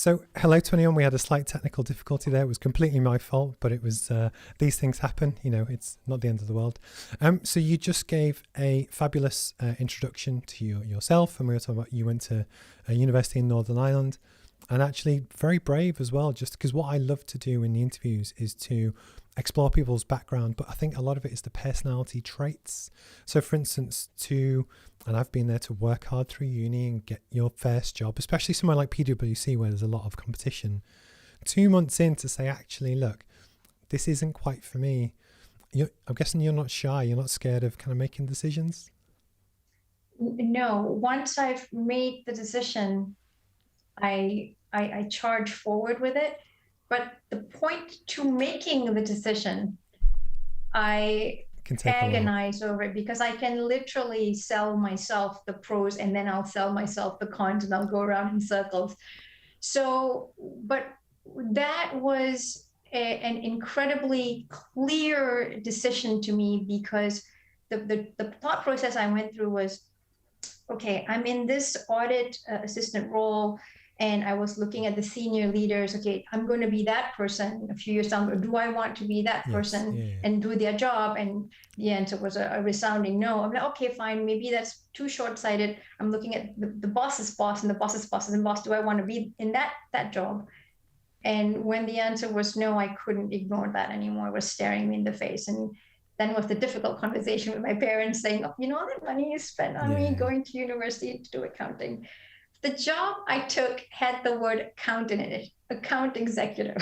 So, hello to anyone. We had a slight technical difficulty there. It was completely my fault, but it was these things happen. You know, it's not the end of the world. So you just gave a fabulous introduction to yourself, and we were talking about you went to a university in Northern Ireland, and actually very brave as well. Just because what I love to do in the interviews is to explore people's background, but I think a lot of it is the personality traits. So, for instance, and I've been there to work hard through uni and get your first job, especially somewhere like PwC where there's a lot of competition. 2 months in to say, actually, look, this isn't quite for me. I'm guessing you're not shy. You're not scared of kind of making decisions. No, once I've made the decision, I charge forward with it. But the point to making the decision, I Can take agonize over it because I can literally sell myself the pros and then I'll sell myself the cons and I'll go around in circles. So, but that was an incredibly clear decision to me because the thought process I went through was, okay, I'm in this audit assistant role and I was looking at the senior leaders. Okay, I'm going to be that person a few years down the road. Do I want to be that person and do their job? And the answer was a resounding no. I'm like, okay, fine. Maybe that's too short-sighted. I'm looking at the boss's boss and the boss's boss's boss. Do I want to be in that job? And when the answer was no, I couldn't ignore that anymore. It was staring me in the face. And then was the difficult conversation with my parents saying, oh, all the money you spent on me going to university to do accounting. The job I took had the word accountant in it, account executive.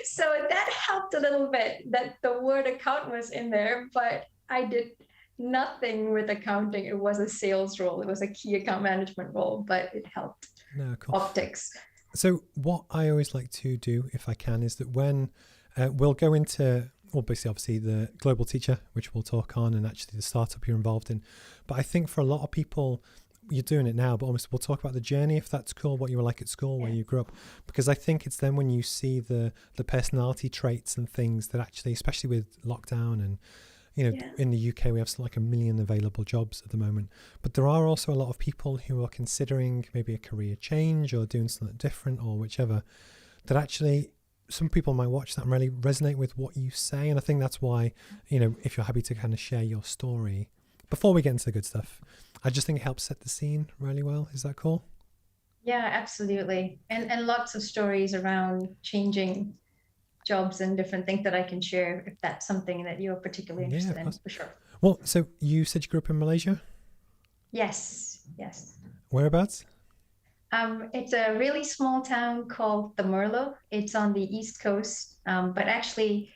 So that helped a little bit that the word account was in there, but I did nothing with accounting. It was a sales role. It was a key account management role, but it helped. No, cool. Optics. So what I always like to do, if I can, is that when we'll go into obviously the global teacher, which we'll talk on, and actually the startup you're involved in. But I think for a lot of people, you're doing it now, but almost we'll talk about the journey, if that's cool, what you were like at school, where you grew up, because I think it's then when you see the personality traits and things that actually, especially with lockdown and, in the UK, we have like 1 million available jobs at the moment, but there are also a lot of people who are considering maybe a career change or doing something different or whichever, that actually some people might watch that and really resonate with what you say. And I think that's why, if you're happy to kind of share your story before we get into the good stuff, I just think it helps set the scene really well. Is that cool? Yeah, absolutely. And lots of stories around changing jobs and different things that I can share if that's something that you're particularly interested in, for sure. Well, so you said you grew up in Malaysia? Yes. Whereabouts? It's a really small town called the Merlo. It's on the East Coast, but actually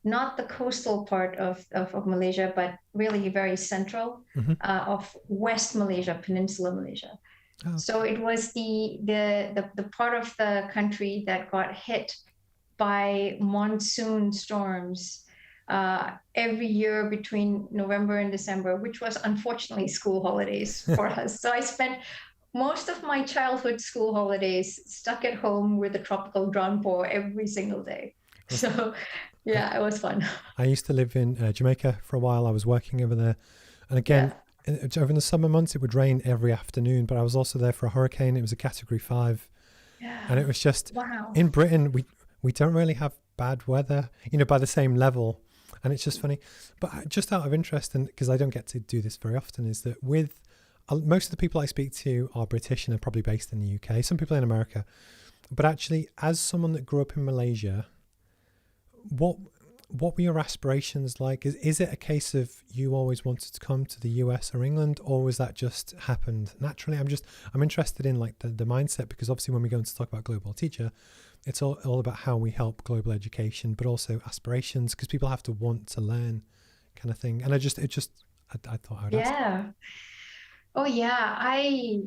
not the coastal part of Malaysia, but really very central of West Malaysia, Peninsula Malaysia. Oh. So it was the part of the country that got hit by monsoon storms every year between November and December, which was unfortunately school holidays for us. So I spent most of my childhood school holidays stuck at home with a tropical downpour every single day. So yeah, it was fun. I used to live in Jamaica for a while. I was working over there. And again, over the summer months, it would rain every afternoon. But I was also there for a hurricane. It was a Category 5. Yeah. And it was just, in Britain, we don't really have bad weather, by the same level. And it's just funny. But just out of interest, and because I don't get to do this very often, is that with most of the people I speak to are British and are probably based in the UK. Some people in America. But actually, as someone that grew up in Malaysia, what were your aspirations like? Is it a case of you always wanted to come to the US or England, or was that just happened naturally? I'm interested in like the mindset, because obviously when we go into talk about Global Teacher, it's all about how we help global education, but also aspirations, because people have to want to learn, kind of thing. And I thought I would ask. Oh yeah, I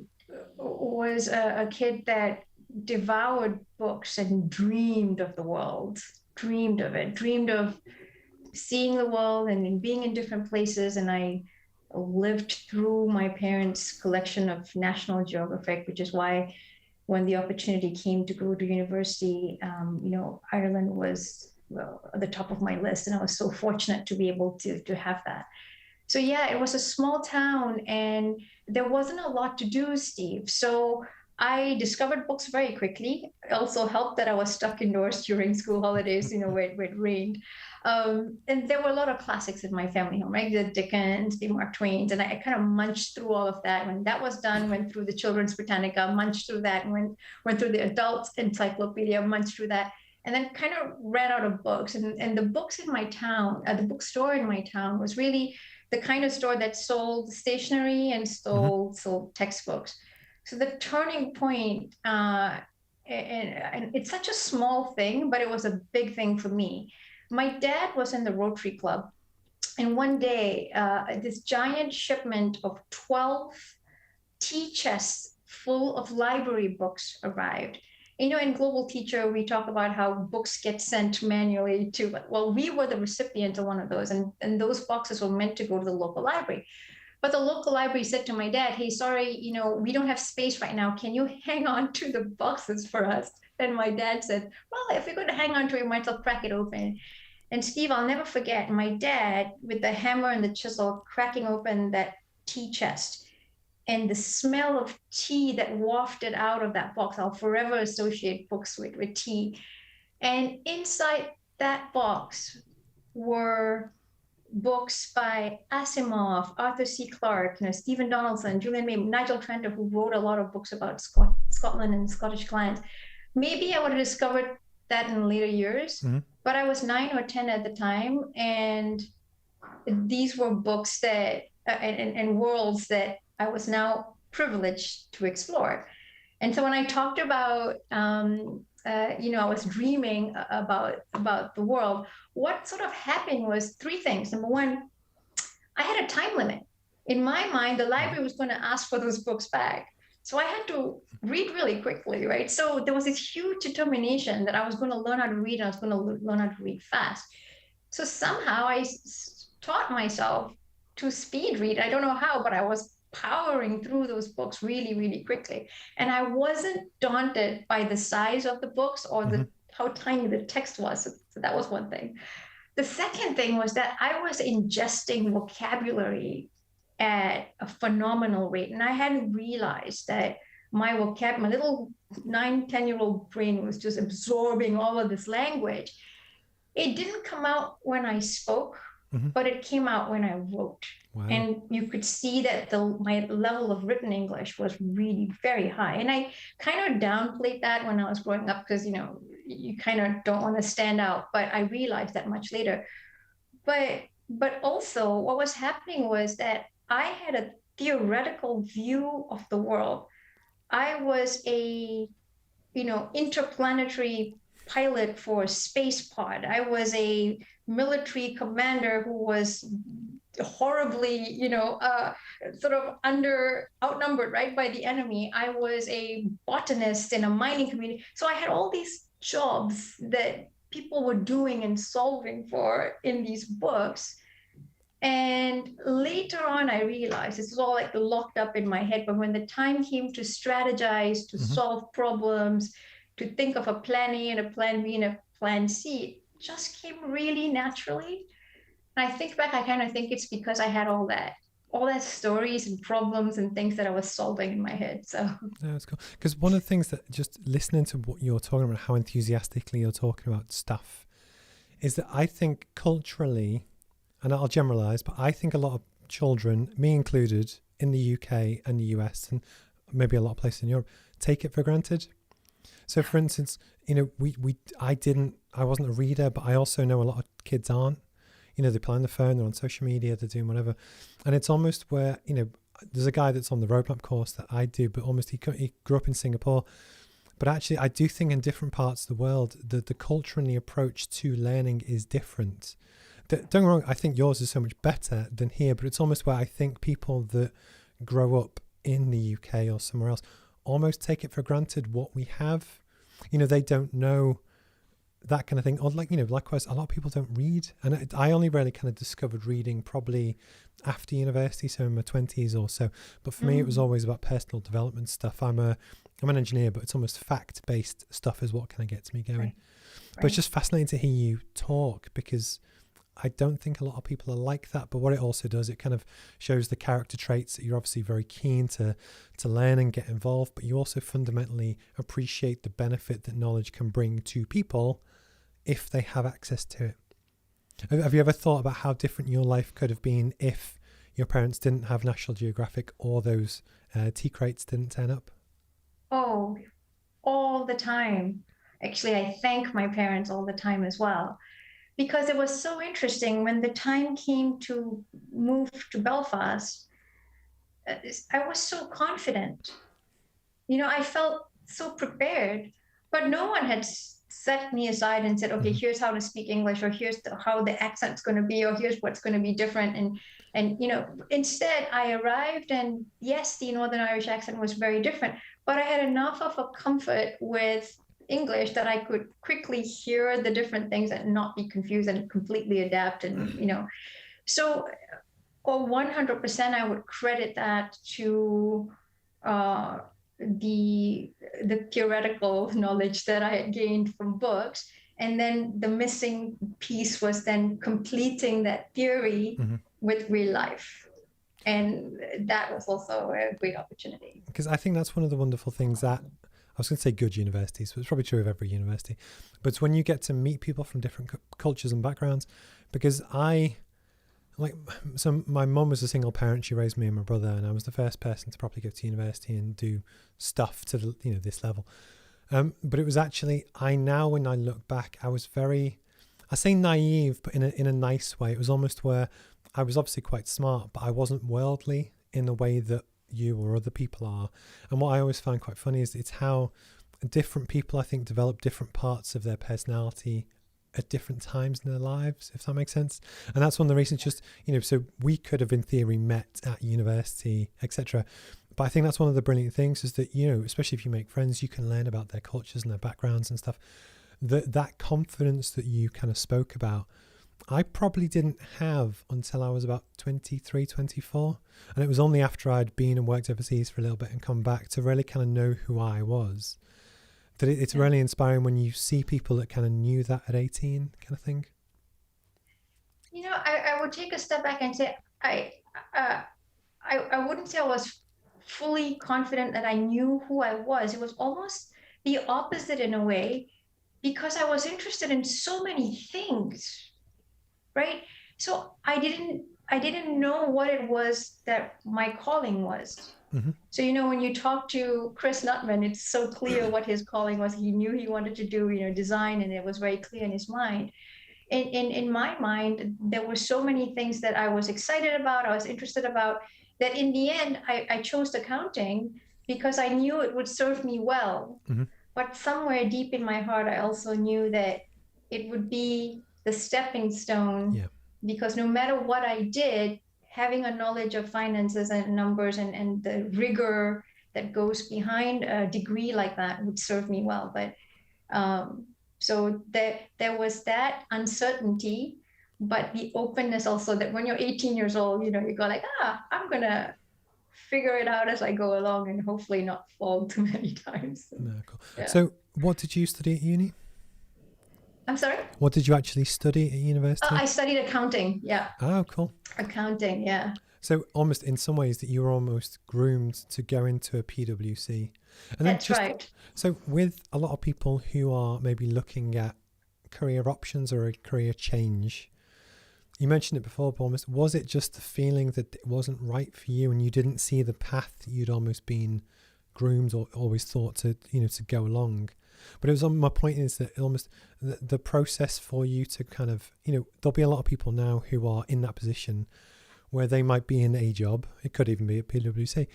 was a kid that devoured books and dreamed of the world. Dreamed of seeing the world and being in different places. And I lived through my parents' collection of National Geographic, which is why when the opportunity came to go to university, Ireland was at the top of my list. And I was so fortunate to be able to have that. So yeah, it was a small town and there wasn't a lot to do, Steve. So I discovered books very quickly. It also helped that I was stuck indoors during school holidays, where it rained. And there were a lot of classics in my family home, right? The Dickens, the Mark Twains, and I kind of munched through all of that. When that was done, went through the Children's Britannica, munched through that, and went through the adult encyclopedia, munched through that, and then kind of ran out of books. And the books in my town, the bookstore in my town was really the kind of store that sold stationery and sold textbooks. So the turning point, and it's such a small thing, but it was a big thing for me. My dad was in the Rotary Club, and one day, this giant shipment of 12 tea chests full of library books arrived. In Global Teacher, we talk about how books get sent manually to, well, we were the recipient of one of those, and those boxes were meant to go to the local library. But the local library said to my dad, hey, sorry, we don't have space right now. Can you hang on to the boxes for us? And my dad said, well, if you're going to hang on to it, you might as well crack it open. And Steve, I'll never forget my dad with the hammer and the chisel cracking open that tea chest, and the smell of tea that wafted out of that box. I'll forever associate books with tea. And inside that box were books by Asimov, Arthur C. Clarke, Stephen Donaldson, Julian May, Nigel Tranter, who wrote a lot of books about Scotland and Scottish clans. Maybe I would have discovered that in later years, but I was 9 or 10 at the time, and these were books that and worlds that I was now privileged to explore. And so when I talked about I was dreaming about the world, what sort of happened was 3 things. Number one, I had a time limit. In my mind, the library was going to ask for those books back. So I had to read really quickly, right? So there was this huge determination that I was going to learn how to read, and I was going to learn how to read fast. So somehow I taught myself to speed read. I don't know how, but I was powering through those books really, really quickly. And I wasn't daunted by the size of the books or how tiny the text was. So that was one thing. The second thing was that I was ingesting vocabulary at a phenomenal rate. And I hadn't realized that my little 9, 10-year-old brain was just absorbing all of this language. It didn't come out when I spoke, but it came out when I wrote. Wow. And you could see that my level of written English was really very high. And I kind of downplayed that when I was growing up because, you kind of don't want to stand out. But I realized that much later. But also what was happening was that I had a theoretical view of the world. I was a, interplanetary pilot for a space pod. I was a military commander who was horribly, sort of outnumbered, right, by the enemy. I was a botanist in a mining community. So I had all these jobs that people were doing and solving for in these books. And later on, I realized this was all like locked up in my head. But when the time came to strategize, to solve problems, to think of a plan A and a plan B and a plan C, it just came really naturally. And I think back, I kind of think it's because I had all that stories and problems and things that I was solving in my head. So yeah, that's cool. Because one of the things that just listening to what you're talking about, how enthusiastically you're talking about stuff, is that I think culturally, and I'll generalize, but I think a lot of children, me included, in the UK and the US and maybe a lot of places in Europe, take it for granted. So for instance, I wasn't a reader, but I also know a lot of kids aren't. They play on the phone, they're on social media, they're doing whatever. And it's almost where, there's a guy that's on the roadmap course that I do, but almost he grew up in Singapore. But actually, I do think in different parts of the world, the culture and the approach to learning is different. Don't get me wrong, I think yours is so much better than here, but it's almost where I think people that grow up in the UK or somewhere else almost take it for granted what we have. They don't know that kind of thing. Or likewise, a lot of people don't read. And I only really kind of discovered reading probably after university, so in my 20s or so. But for me, it was always about personal development stuff. I'm an engineer, but it's almost fact-based stuff is what kind of gets me going. Right. But it's just fascinating to hear you talk because I don't think a lot of people are like that, but what it also does, it kind of shows the character traits that you're obviously very keen to learn and get involved, but you also fundamentally appreciate the benefit that knowledge can bring to people if they have access to it. Have you ever thought about how different your life could have been if your parents didn't have National Geographic or those tea crates didn't turn up? Oh, all the time. Actually, I thank my parents all the time as well, because it was so interesting when the time came to move to Belfast. I was so confident. I felt so prepared, but no one had set me aside and said, okay, Mm-hmm. here's how to speak English, or here's how the accent's going to be, or here's what's going to be different. And instead I arrived, and yes, the Northern Irish accent was very different, but I had enough of a comfort with English that I could quickly hear the different things and not be confused and completely adapt. So, or 100% I would credit that to uh, the theoretical knowledge that I had gained from books, and then the missing piece was then completing that theory Mm-hmm. with real life, and that was also a great opportunity. Because I think that's one of the wonderful things that I was going to say good universities, but it's probably true of every university. But it's when you get to meet people from different cultures and backgrounds. Because so my mum was a single parent. She raised me and my brother, and I was the first person to probably go to university and do stuff to this level. But it was actually, when I look back, I was I say naive, but in a nice way. It was almost where I was obviously quite smart, but I wasn't worldly in the way that you or other people are. And what I always find quite funny is it's how different people, I think, develop different parts of their personality at different times in their lives, if that makes sense. And that's one of the reasons, just, so we could have in theory met at university, etc. But I think that's one of the brilliant things is that, especially if you make friends, you can learn about their cultures and their backgrounds and stuff. That confidence that you kind of spoke about, I probably didn't have until I was about 23, 24. And it was only after I'd been and worked overseas for a little bit and come back to really kind of know who I was. That it's really inspiring when you see people that kind of knew that at 18 kind of thing. I would take a step back and say uh, I wouldn't say I was fully confident that I knew who I was. It was almost the opposite in a way, because I was interested in so many things, right? So I didn't know what it was that my calling was. Mm-hmm. So when you talk to Chris Nutman, it's so clear what his calling was. He knew he wanted to do design, and it was very clear in his mind. In my mind, there were so many things that I was excited about, I was interested about, that in the end I chose accounting because I knew it would serve me well. Mm-hmm. But somewhere deep in my heart, I also knew that it would be the stepping stone, Yeah. because no matter what I did, having a knowledge of finances and numbers and the rigor that goes behind a degree like that would serve me well. But so there was that uncertainty, but the openness also, that when you're 18 years old, you go like, I'm gonna figure it out as I go along and hopefully not fall too many times. No, cool. Yeah. So what did you study at uni? I'm sorry? What did you actually study at university? I studied accounting. Yeah. Oh, cool. Accounting. Yeah. So almost in some ways that you were almost groomed to go into a PwC. And That's right. So with a lot of people who are maybe looking at career options or a career change, you mentioned it before, but almost, was it just the feeling that it wasn't right for you and you didn't see the path that you'd almost been groomed or always thought to go along? But it was my point is that almost the process for you to kind of, there'll be a lot of people now who are in that position where they might be in a job, it could even be at PwC,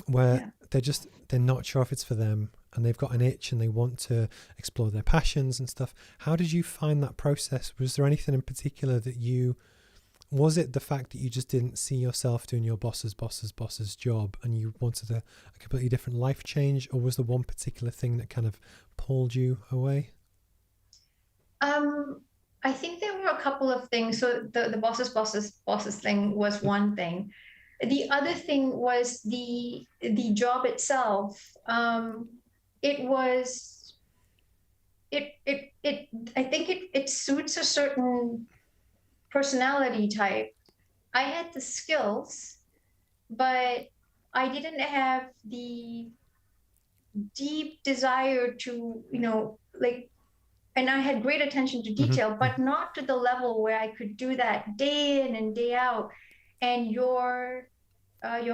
where they're not sure if it's for them and they've got an itch and they want to explore their passions and stuff. How did you find that process? Was there anything in particular was it the fact that you just didn't see yourself doing your boss's job and you wanted a completely different life change, or was there one particular thing that kind of pulled you away? I think there were a couple of things. So the bosses thing was one thing. The other thing was the job itself. I think it suits a certain personality type. I had the skills, but I didn't have the deep desire to, like, and I had great attention to detail, but not to the level where I could do that day in and day out. And your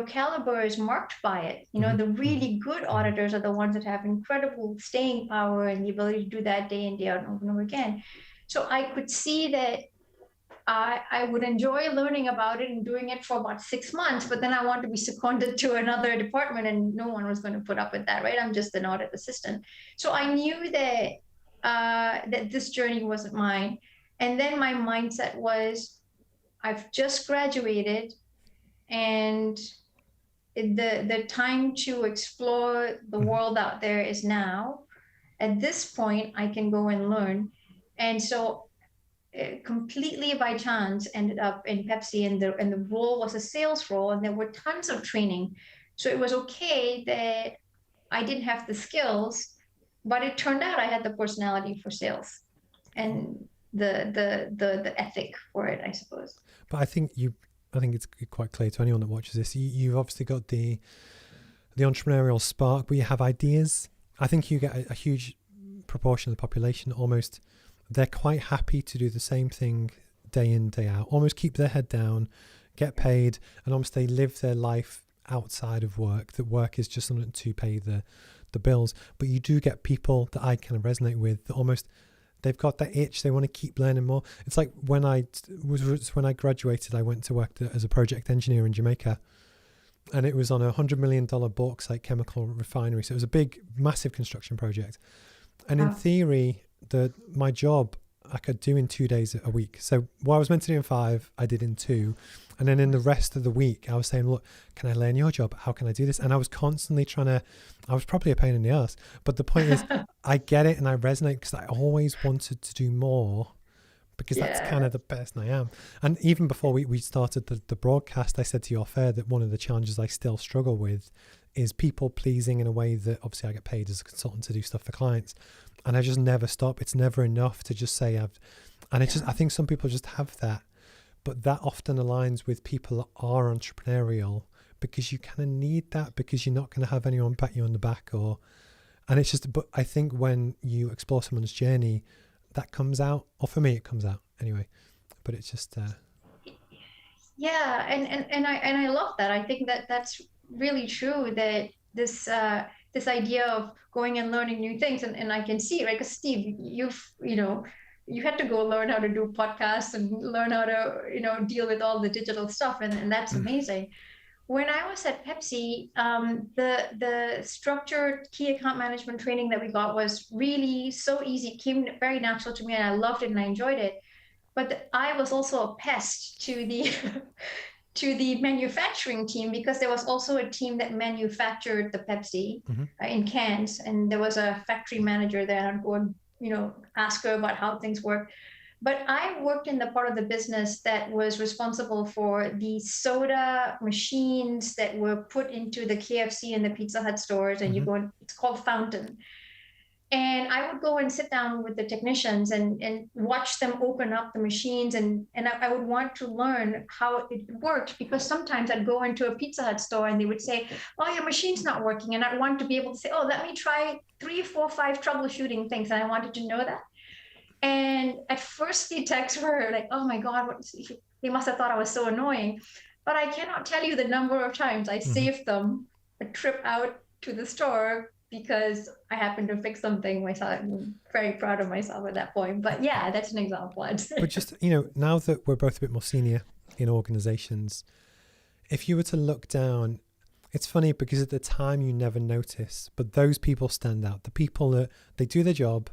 caliber is marked by it. The really good auditors are the ones that have incredible staying power and the ability to do that day in, day out, and over and over again. So I could see that I would enjoy learning about it and doing it for about 6 months, but then I want to be seconded to another department, and no one was going to put up with that, right? I'm just an audit assistant. So I knew that that this journey wasn't mine. And then my mindset was, I've just graduated, and the time to explore the world out there is now. At this point, I can go and learn. And so completely by chance ended up in Pepsi, and the role was a sales role, and there were tons of training. So it was okay that I didn't have the skills, but it turned out I had the personality for sales and the ethic for it, I suppose. But I think it's quite clear to anyone that watches this. You've obviously got the entrepreneurial spark, but you have ideas. I think you get a huge proportion of the population almost. They're quite happy to do the same thing day in, day out, almost keep their head down, get paid, and almost they live their life outside of work. That work is just something to pay the bills. But you do get people that I kind of resonate with that almost they've got that itch. They want to keep learning more. It's like when I graduated, I went to work as a project engineer in Jamaica, and it was on $100 million bauxite chemical refinery. So it was a big, massive construction project. And in theory, my job I could do in 2 days a week. So what I was meant to do in 5, I did in 2. And then in the rest of the week, I was saying, look, can I learn your job? How can I do this? And I was constantly I was probably a pain in the ass. But the point is, I get it and I resonate because I always wanted to do more, because that's kind of the person I am. And even before we started the broadcast, I said to you off air that one of the challenges I still struggle with is people pleasing in a way that obviously I get paid as a consultant to do stuff for clients. And I just never stop. It's never enough to just say I think some people just have that, but that often aligns with people that are entrepreneurial, because you kind of need that, because you're not going to have anyone pat you on the back but I think when you explore someone's journey, that comes out, or for me, it comes out anyway, but it's just, and I love that. I think that's really true, that this idea of going and learning new things, and I can see, right? Because Steve, you had to go learn how to do podcasts and learn how to deal with all the digital stuff, and that's amazing. When I was at Pepsi, the structured key account management training that we got was really so easy. It came very natural to me, and I loved it and I enjoyed it. But I was also a pest to the to the manufacturing team, because there was also a team that manufactured the Pepsi in cans, and there was a factory manager there, and I'd go and ask her about how things work. But I worked in the part of the business that was responsible for the soda machines that were put into the KFC and the Pizza Hut stores, and it's called Fountain. And I would go and sit down with the technicians and watch them open up the machines. And I would want to learn how it worked, because sometimes I'd go into a Pizza Hut store and they would say, oh, your machine's not working. And I'd want to be able to say, oh, let me try 3, 4, 5 troubleshooting things. And I wanted to know that. And at first the texts were like, oh my God, they must have thought I was so annoying. But I cannot tell you the number of times I saved them a trip out to the store, because I happened to fix something myself. I'm very proud of myself at that point. But yeah, that's an example, I'd say. But just, now that we're both a bit more senior in organizations, if you were to look down, it's funny because at the time you never notice, but those people stand out. The people that they do their job,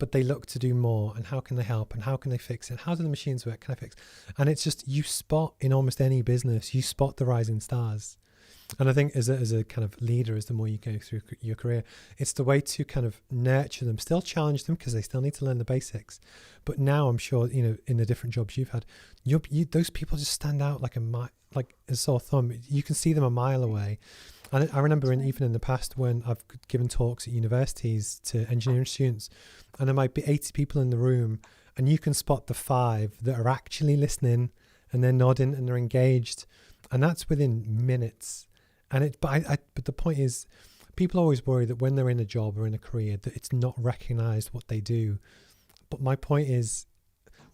but they look to do more, and how can they help, and how can they fix it? How do the machines work? Can I fix? And it's just, you spot in almost any business, you spot the rising stars. And I think as a kind of leader, as the more you go through your career, it's the way to kind of nurture them, still challenge them because they still need to learn the basics. But now I'm sure, in the different jobs you've had, those people just stand out like a sore thumb. You can see them a mile away. And I remember even in the past when I've given talks at universities to engineering students, and there might be 80 people in the room, and you can spot the 5 that are actually listening and they're nodding and they're engaged, and that's within minutes. And but the point is, people always worry that when they're in a job or in a career that it's not recognized what they do. But my point is,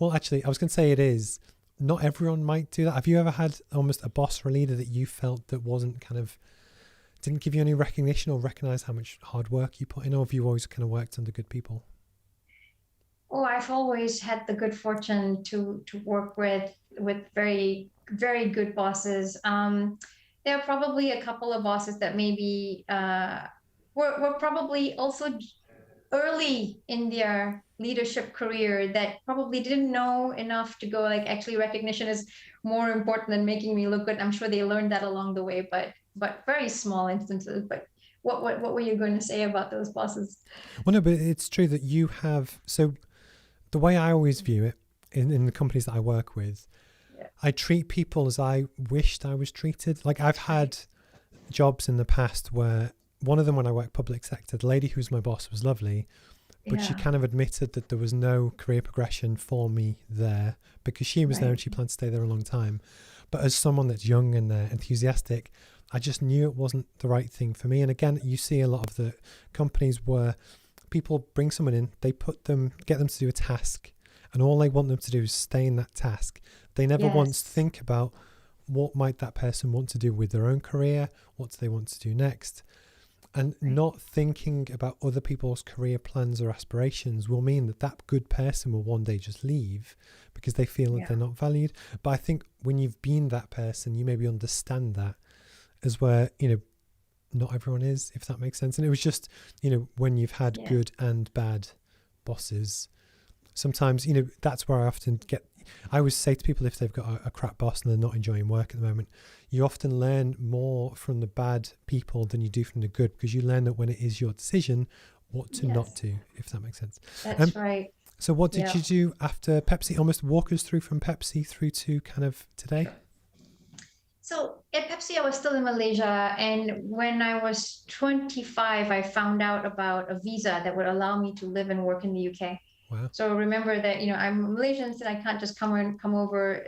well, actually, I was going to say it is. Not everyone might do that. Have you ever had almost a boss or a leader that you felt that wasn't didn't give you any recognition or recognize how much hard work you put in, or have you always kind of worked under good people? Oh, I've always had the good fortune to work with very, very good bosses. There are probably a couple of bosses that maybe were probably also early in their leadership career that probably didn't know enough to go like, actually recognition is more important than making me look good. I'm sure they learned that along the way, but very small instances. But what were you going to say about those bosses? Well, no, but it's true that you have. So the way I always view it in the companies that I work with, I treat people as I wished I was treated. Like, I've had jobs in the past where one of them, when I worked public sector, the lady who was my boss was lovely, but she kind of admitted that there was no career progression for me there because she was there and she planned to stay there a long time. But as someone that's young and enthusiastic, I just knew it wasn't the right thing for me. And again, you see a lot of the companies where people bring someone in, they get them to do a task, and all they want them to do is stay in that task. They never once think about what might that person want to do with their own career, what do they want to do next. And not thinking about other people's career plans or aspirations will mean that that good person will one day just leave because they feel that they're not valued. But I think when you've been that person, you maybe understand that as where, not everyone is, if that makes sense. And it was just, when you've had good and bad bosses, sometimes, that's where I always say to people, if they've got a crap boss and they're not enjoying work at the moment, you often learn more from the bad people than you do from the good, because you learn that when it is your decision, what to not do, if that makes sense. That's right. So what did you do after Pepsi? Almost walk us through from Pepsi through to kind of today. Sure. So at Pepsi, I was still in Malaysia. And when I was 25, I found out about a visa that would allow me to live and work in the UK. Wow. So remember that, I'm Malaysian, so I can't just come over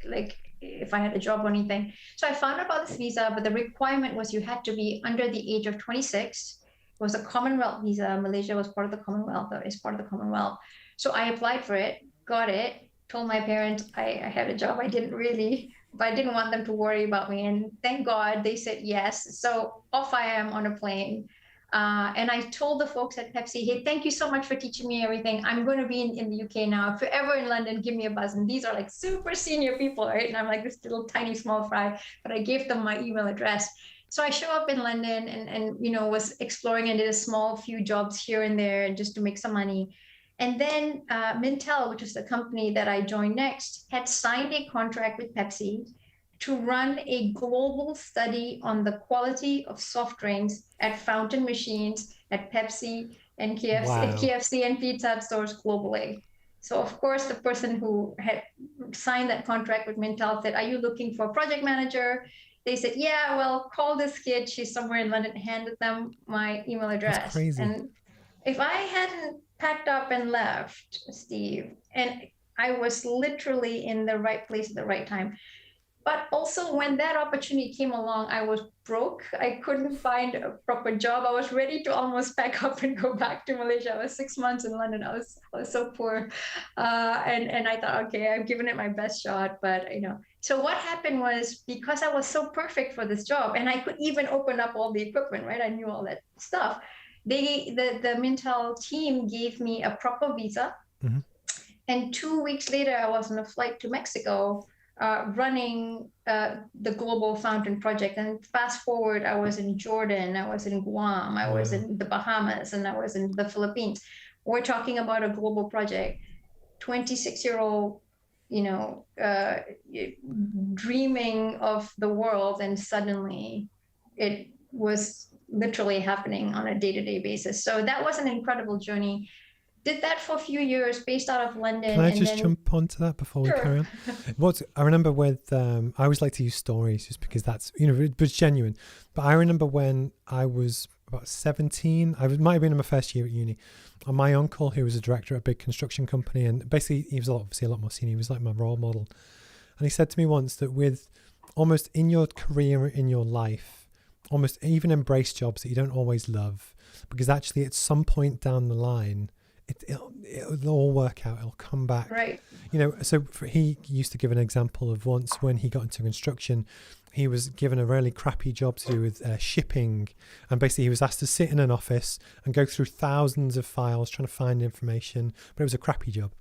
like if I had a job or anything. So I found out about this visa, but the requirement was you had to be under the age of 26. It was a Commonwealth visa. Malaysia was part of the Commonwealth, or is part of the Commonwealth. So I applied for it, got it, told my parents I had a job. I didn't want them to worry about me. And thank God they said yes. So off I am on a plane. And I told the folks at Pepsi, hey, thank you so much for teaching me everything. I'm going to be in the UK now. If you're ever in London, give me a buzz. And these are like super senior people, right? And I'm like this little tiny small fry, but I gave them my email address. So I show up in London and was exploring and did a small few jobs here and there just to make some money. And then Mintel, which is the company that I joined next, had signed a contract with Pepsi to run a global study on the quality of soft drinks at fountain machines at Pepsi and KFC and Pizza Hut stores globally. So of course, the person who had signed that contract with Mintel said, are you looking for a project manager? They said, yeah, well, call this kid. She's somewhere in London. Handed them my email address. That's crazy. And if I hadn't packed up and left, Steve, and I was literally in the right place at the right time. But also when that opportunity came along, I was broke. I couldn't find a proper job. I was ready to almost pack up and go back to Malaysia. I was 6 months in London. I was so poor. And I thought, okay, I've given it my best shot. But, so what happened was, because I was so perfect for this job and I could even open up all the equipment, right? I knew all that stuff. The Mintel team gave me a proper visa. Mm-hmm. And 2 weeks later, I was on a flight to Mexico running the Global Fountain Project. And fast forward, I was in Jordan, I was in Guam, I was in the Bahamas, and I was in the Philippines. We're talking about a global project. 26-year-old, dreaming of the world, and suddenly it was literally happening on a day-to-day basis. So that was an incredible journey. Did that for a few years based out of London. Can I just jump onto that before we carry on? I remember with, I always like to use stories just because that's, it was genuine. But I remember when I was about 17. Might have been in my first year at uni. And my uncle, who was a director at a big construction company, and basically he was obviously a lot more senior. He was like my role model. And he said to me once that with almost in your career, in your life, almost even embrace jobs that you don't always love, because actually at some point down the line, it'll all work out. It'll come back. Right. So he used to give an example of once when he got into construction, he was given a really crappy job to do with shipping. And basically he was asked to sit in an office and go through thousands of files trying to find information, but it was a crappy job.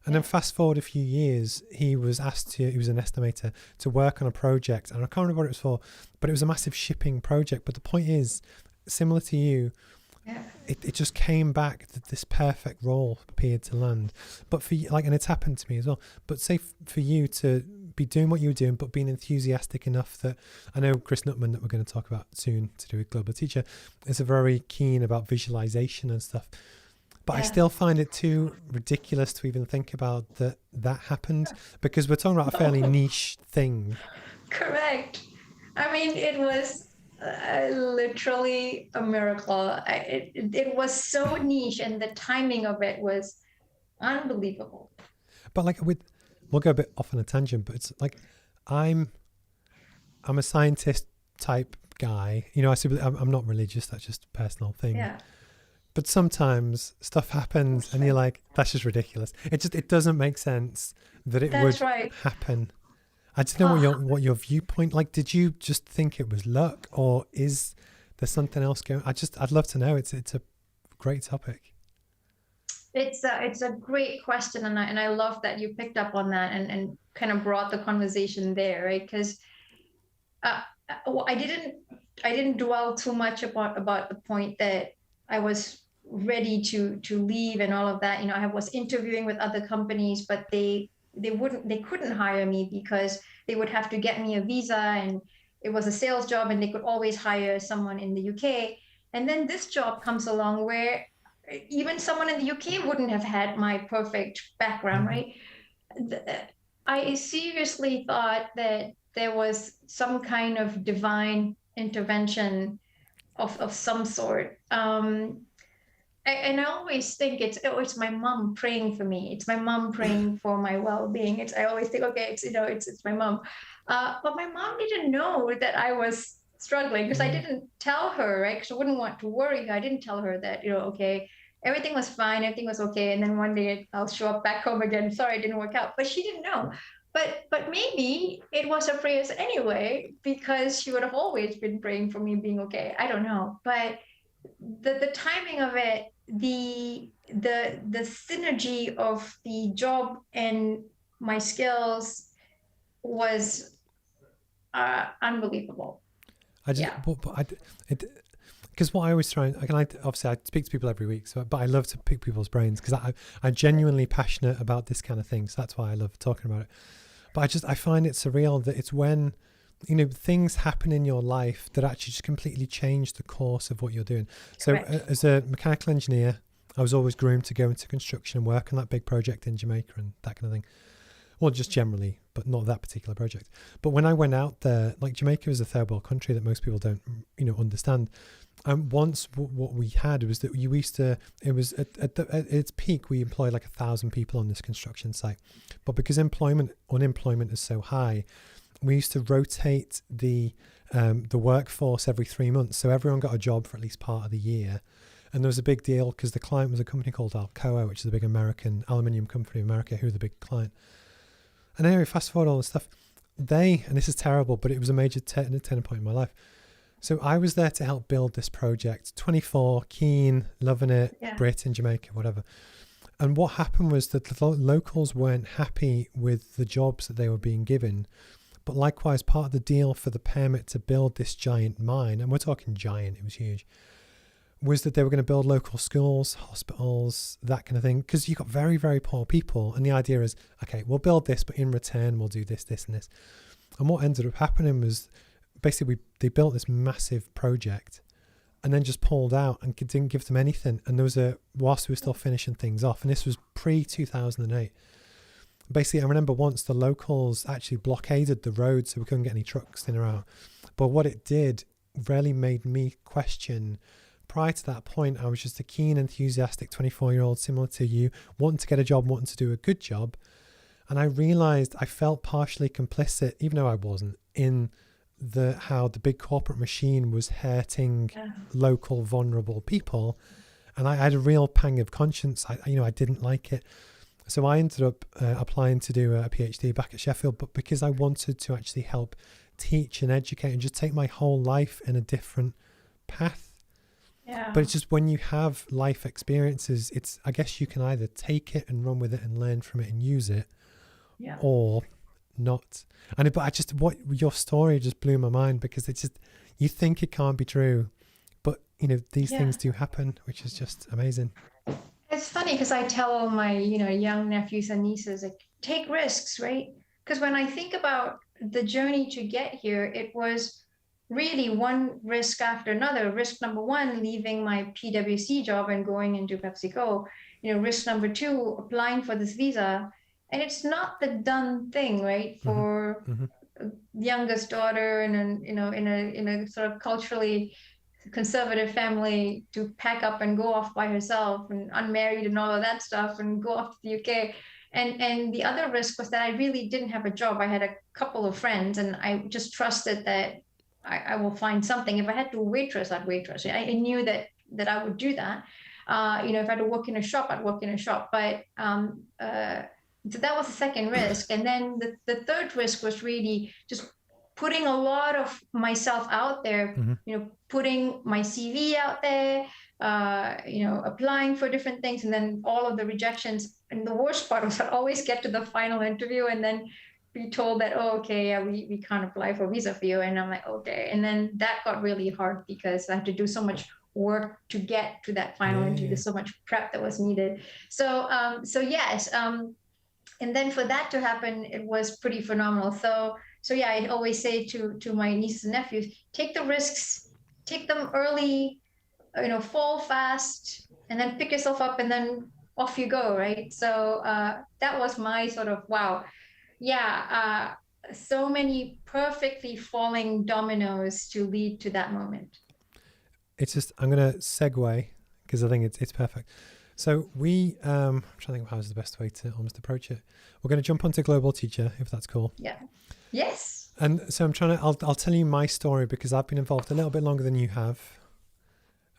And then fast forward a few years, he was asked he was an estimator, to work on a project. And I can't remember what it was for, but it was a massive shipping project. But the point is, similar to you, it just came back that this perfect role appeared to land. But for you, and it's happened to me as well. But say for you to be doing what you were doing, but being enthusiastic enough that I know Chris Nutman, that we're going to talk about soon to do with Global Teacher, is a very keen about visualization and stuff. But I still find it too ridiculous to even think about that happened, because we're talking about a fairly niche thing. Correct. I mean, it was literally a miracle. It was so niche, and the timing of it was unbelievable. But we'll go a bit off on a tangent, but it's like I'm a scientist type guy. I'm not religious. That's just a personal thing. Yeah. But sometimes stuff happens and you're like, that's just ridiculous. It doesn't make sense that it would happen. I just know what your viewpoint, did you just think it was luck, or is there something else going? I'd love to know. It's a great topic. It's a great question, and I love that you picked up on that and kind of brought the conversation there, right? Because I didn't dwell too much about the point that I was ready to leave and all of that. I was interviewing with other companies, but they couldn't hire me because they would have to get me a visa, and it was a sales job, and they could always hire someone in the UK. And then this job comes along where even someone in the UK wouldn't have had my perfect background, right? I seriously thought that there was some kind of divine intervention of some sort. And I always think it's my mom praying for me. It's my mom praying for my well-being. I always think, okay, it's my mom. But my mom didn't know that I was struggling, because I didn't tell her, right? Because I wouldn't want to worry her. I didn't tell her that, okay, everything was fine, everything was okay. And then one day I'll show up back home again. Sorry, it didn't work out. But she didn't know. But maybe it was her prayers anyway, because she would have always been praying for me being okay. I don't know. But the timing of it, the synergy of the job and my skills was unbelievable. Because what I always try, obviously I speak to people every week, but I love to pick people's brains, because I'm genuinely passionate about this kind of thing. So that's why I love talking about it. But I find it surreal that it's when things happen in your life that actually just completely change the course of what you're doing. So as a mechanical engineer, I was always groomed to go into construction and work on that big project in Jamaica and that kind of thing. Well, just generally, but not that particular project. But when I went out there, Jamaica is a third world country that most people don't, understand. And once what we had was that it was at its peak, we employed 1,000 people on this construction site. But because unemployment is so high, we used to rotate the workforce every 3 months. So everyone got a job for at least part of the year. And there was a big deal because the client was a company called Alcoa, which is a big American aluminium company in America, who were the big client. And anyway, fast forward all this stuff. And this is terrible, but it was a major turning point in my life. So I was there to help build this project. 24, keen, loving it, Brit in Jamaica, whatever. And what happened was that the locals weren't happy with the jobs that they were being given. But likewise, part of the deal for the permit to build this giant mine, and we're talking giant, it was huge, was that they were going to build local schools, hospitals, that kind of thing. Because you've got very, very poor people. And the idea is, okay, we'll build this, but in return, we'll do this, this, and this. And what ended up happening was basically they built this massive project and then just pulled out and didn't give them anything. And there was whilst we were still finishing things off, and this was pre-2008. Basically, I remember once the locals actually blockaded the road so we couldn't get any trucks in or out. But what it did really made me question. Prior to that point, I was just a keen, enthusiastic 24-year-old, similar to you, wanting to get a job, wanting to do a good job. And I realized I felt partially complicit, even though I wasn't, in how the big corporate machine was hurting local vulnerable people. And I had a real pang of conscience. I didn't like it. So I ended up applying to do a PhD back at Sheffield, but because I wanted to actually help teach and educate and just take my whole life in a different path. Yeah. But it's just when you have life experiences, I guess you can either take it and run with it and learn from it and use it, or not. But what your story just blew my mind, because it's just, you think it can't be true, but these things do happen, which is just amazing. It's funny because I tell all my, young nephews and nieces, like, take risks, right? Because when I think about the journey to get here, it was really one risk after another. Risk number one, leaving my PwC job and going into PepsiCo. Risk number two, applying for this visa. And it's not the done thing, right? For youngest daughter and in a sort of culturally conservative family to pack up and go off by herself and unmarried and all of that stuff and go off to the UK. And the other risk was that I really didn't have a job. I had a couple of friends and I just trusted that I will find something. If I had to waitress, I'd waitress. I knew that I would do that. If I had to work in a shop, I'd work in a shop. But so that was the second risk. And then the third risk was really just putting a lot of myself out there, putting my CV out there, applying for different things, and then all of the rejections. And the worst part was I'd always get to the final interview and then be told that, oh, okay, yeah, we can't apply for a visa for you. And I'm like, okay. And then that got really hard because I had to do so much work to get to that final interview. There's so much prep that was needed. So yes. And then for that to happen, it was pretty phenomenal. So yeah, I always say to my nieces and nephews, take the risks, take them early, fall fast, and then pick yourself up and then off you go, right? So that was my sort of, wow. Yeah, so many perfectly falling dominoes to lead to that moment. It's just, I'm going to segue because I think it's perfect. So I'm trying to think of how's the best way to almost approach it. We're going to jump onto Global Teacher, if that's cool. Yeah. Yes. And so I'll tell you my story because I've been involved a little bit longer than you have.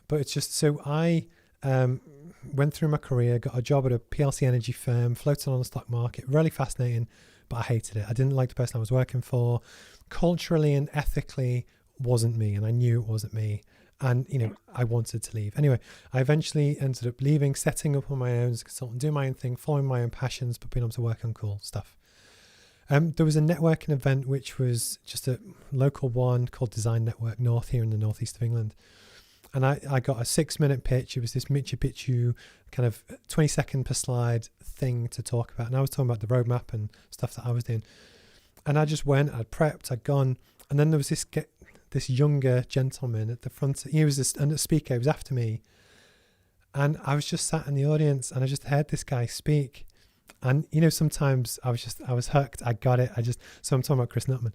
But it's just, so I went through my career, got a job at a PLC energy firm, floated on the stock market, really fascinating, but I hated it. I didn't like the person I was working for. Culturally and ethically wasn't me, and I knew it wasn't me. And, I wanted to leave. Anyway, I eventually ended up leaving, setting up on my own as a consultant, doing my own thing, following my own passions, but being able to work on cool stuff. There was a networking event, which was just a local one called Design Network North here in the northeast of England. And I got a 6-minute pitch. It was this Machu Picchu kind of 20 second per slide thing to talk about. And I was talking about the roadmap and stuff that I was doing. And I just went, I'd prepped, I'd gone. And then there was this younger gentleman at the front. He was a speaker. He was after me. And I was just sat in the audience and I just heard this guy speak. And, sometimes I was hooked. I got it. So I'm talking about Chris Nutman.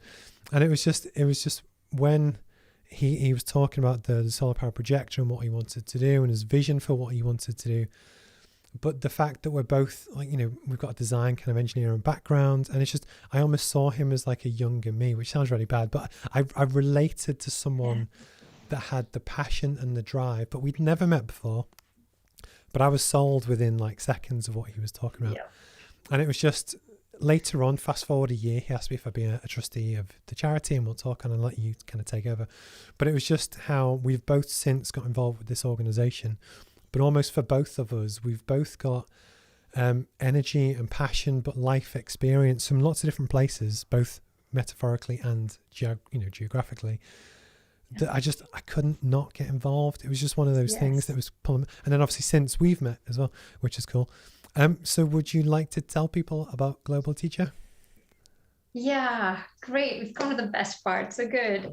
And it was just when he was talking about the solar power projector and what he wanted to do and his vision for what he wanted to do. But the fact that we're both we've got a design kind of engineering background, and it's just, I almost saw him as like a younger me, which sounds really bad, but I related to someone that had the passion and the drive, but we'd never met before. But I was sold within like seconds of what he was talking about. Yeah. And it was just later on, fast forward a year, he asked me if I'd be a trustee of the charity, and we'll talk and I'll let you kind of take over. But it was just how we've both since got involved with this organization. But almost for both of us, we've both got energy and passion, but life experience from lots of different places, both metaphorically and geographically. That I couldn't not get involved. It was just one of those things that was pulling. And then obviously since we've met as well, which is cool. So would you like to tell people about Global Teacher? Yeah, great. We've come to the best part. So good.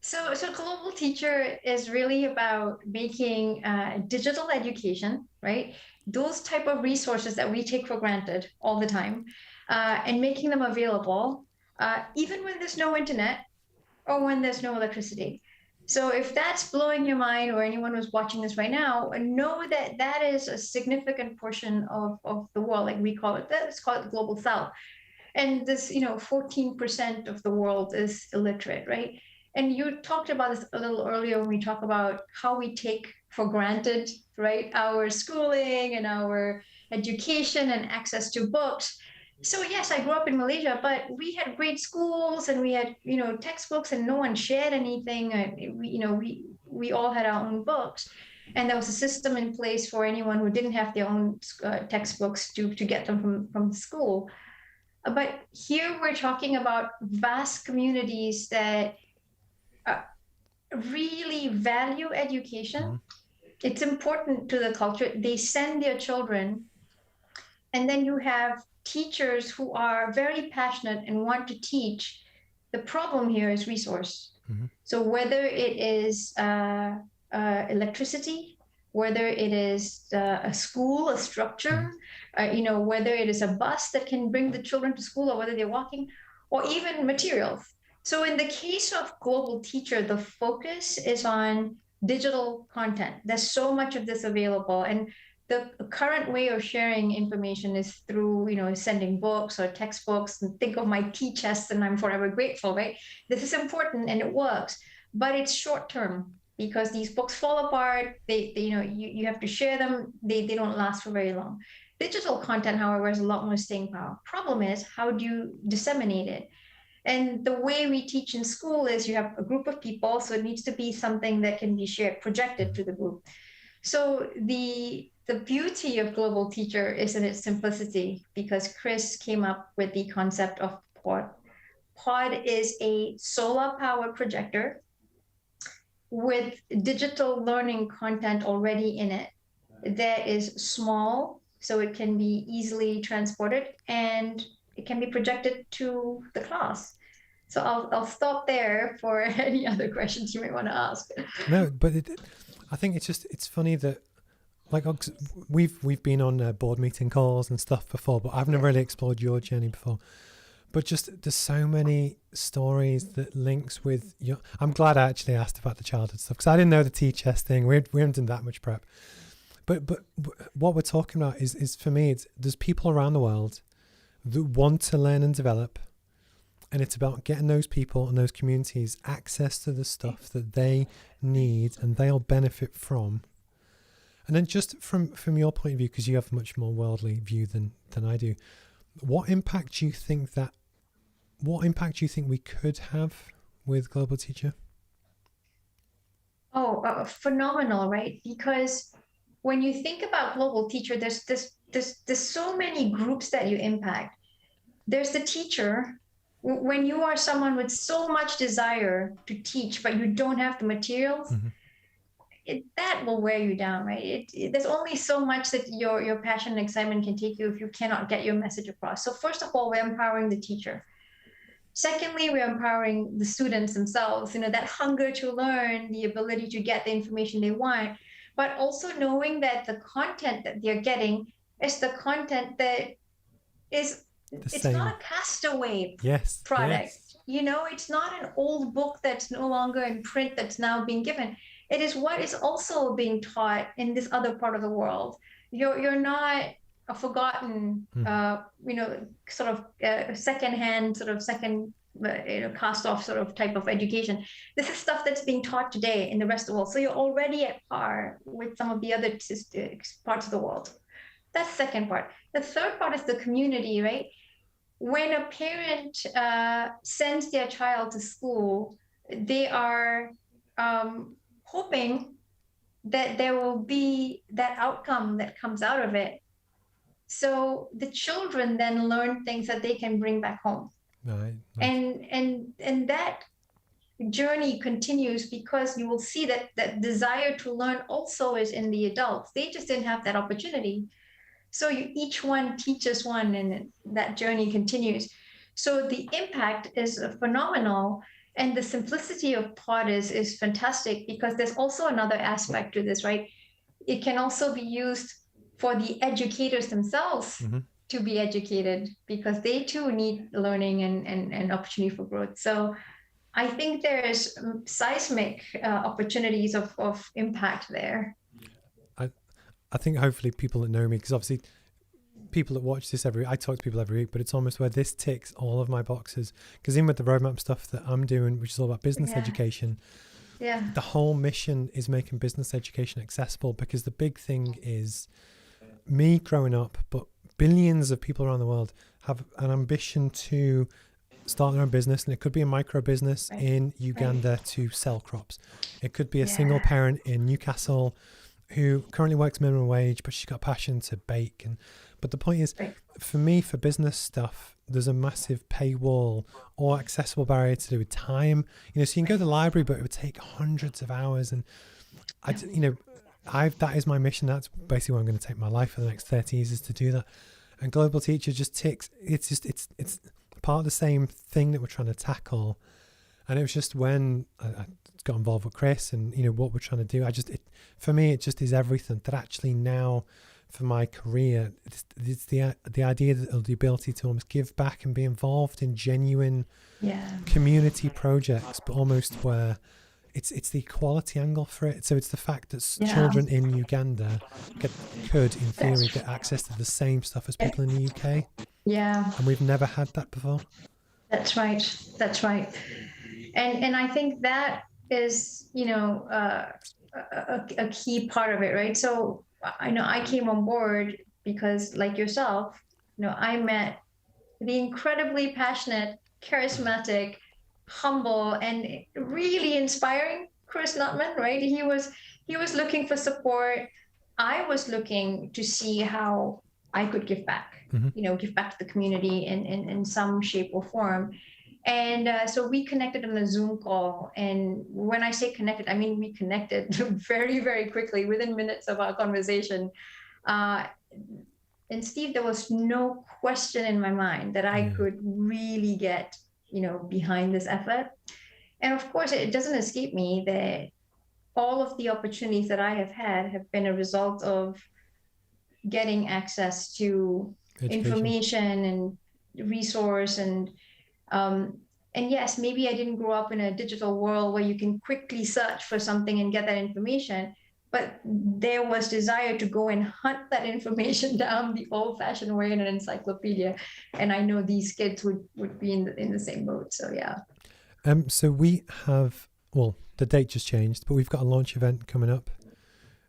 So Global Teacher is really about making digital education, right? Those type of resources that we take for granted all the time, and making them available, even when there's no internet or when there's no electricity. So if that's blowing your mind, or anyone who's watching this right now, know that that is a significant portion of the world. Like we call it, let's call it the global south. And this, 14% of the world is illiterate, right? And you talked about this a little earlier when we talk about how we take for granted, right, our schooling and our education and access to books. So yes, I grew up in Malaysia, but we had great schools and we had, textbooks, and no one shared anything. We all had our own books, and there was a system in place for anyone who didn't have their own textbooks to get them from the school. But here we're talking about vast communities that uh, really value education. Mm-hmm. It's important to the culture. They send their children, and then you have teachers who are very passionate and want to teach. The problem here is resource. Mm-hmm. So whether it is electricity, whether it is a school, a structure, whether it is a bus that can bring the children to school, or whether they're walking, or even materials. So in the case of Global Teacher, the focus is on digital content. There's so much of this available, and the current way of sharing information is through, sending books or textbooks. And think of my T-chest, and I'm forever grateful, right? This is important and it works, but it's short term, because these books fall apart. You have to share them. They don't last for very long. Digital content, however, has a lot more staying power. Problem is, how do you disseminate it? And the way we teach in school is you have a group of people, so it needs to be something that can be shared, projected to the group. So the beauty of Global Teacher is in its simplicity, because Chris came up with the concept of pod. Pod is a solar-powered projector with digital learning content already in it that is small, so it can be easily transported, and it can be projected to the class. So I'll stop there for any other questions you may want to ask. No, but I think it's funny that, like, we've been on board meeting calls and stuff before, but I've never really explored your journey before. But just there's so many stories that links with your. I'm glad I actually asked about the childhood stuff, because I didn't know the T-chest thing. We haven't done that much prep. But what we're talking about is for me, there's people around the world that want to learn and develop, and it's about getting those people and those communities access to the stuff that they need and they'll benefit from. And then just from your point of view, because you have a much more worldly view than I do, what impact do you think we could have with Global Teacher? Oh, phenomenal, right? Because when you think about Global Teacher, there's so many groups that you impact. There's the teacher. When you are someone with so much desire to teach, but you don't have the materials, that will wear you down, right? There's only so much that your passion and excitement can take you if you cannot get your message across. So first of all, we're empowering the teacher. Secondly, we're empowering the students themselves, that hunger to learn, the ability to get the information they want, but also knowing that the content that they're getting is the content that is, it's not a castaway product. Yes. It's not an old book that's no longer in print that's now being given. It is what is also being taught in this other part of the world. You're not a forgotten, sort of secondhand, sort of second, cast off sort of type of education. This is stuff that's being taught today in the rest of the world. So you're already at par with some of the other parts of the world. That's the second part. The third part is the community, right? When a parent sends their child to school, they are hoping that there will be that outcome that comes out of it. So the children then learn things that they can bring back home. Right. And that journey continues, because you will see that desire to learn also is in the adults. They just didn't have that opportunity. So each one teaches one, and that journey continues. So the impact is phenomenal. And the simplicity of Pod is fantastic, because there's also another aspect to this, right? It can also be used for the educators themselves to be educated, because they too need learning and opportunity for growth. So I think there's seismic opportunities of impact there. I think hopefully people that know me, because obviously people that watch this I talk to people every week, but it's almost where this ticks all of my boxes. Because even with the roadmap stuff that I'm doing, which is all about business education, the whole mission is making business education accessible. Because the big thing is me growing up, but billions of people around the world have an ambition to start their own business, and it could be a micro business in Uganda to sell crops. It could be a single parent in Newcastle who currently works minimum wage, but she's got passion to bake. But the point is, for me, for business stuff, there's a massive paywall or accessible barrier to do with time. So you can go to the library, but it would take hundreds of hours. And that is my mission. That's basically where I'm going to take my life for the next 30 years, is to do that. And Global Teacher just ticks. It's part of the same thing that we're trying to tackle. And it was just when I got involved with Chris and what we're trying to do, for me it just is everything. That actually now for my career, it's the idea that the ability to almost give back and be involved in genuine community projects, but almost where it's the equality angle for it. So it's the fact that children in Uganda could in theory get access to the same stuff as people in the UK. And we've never had that before. That's right. And I think that is, a key part of it, right? So I know I came on board because, like yourself, I met the incredibly passionate, charismatic, humble, and really inspiring Chris Nutman, right? He was looking for support. I was looking to see how I could give back, give back to the community in some shape or form. And so we connected on a Zoom call. And when I say connected, I mean we connected very, very quickly within minutes of our conversation. And Steve, there was no question in my mind that I could really get, behind this effort. And of course, it doesn't escape me that all of the opportunities that I have had have been a result of getting access to information and resource and yes, maybe I didn't grow up in a digital world where you can quickly search for something and get that information, but there was desire to go and hunt that information down the old-fashioned way in an encyclopedia. And I know these kids would be in the same boat. So yeah. So we have, the date just changed, but we've got a launch event coming up.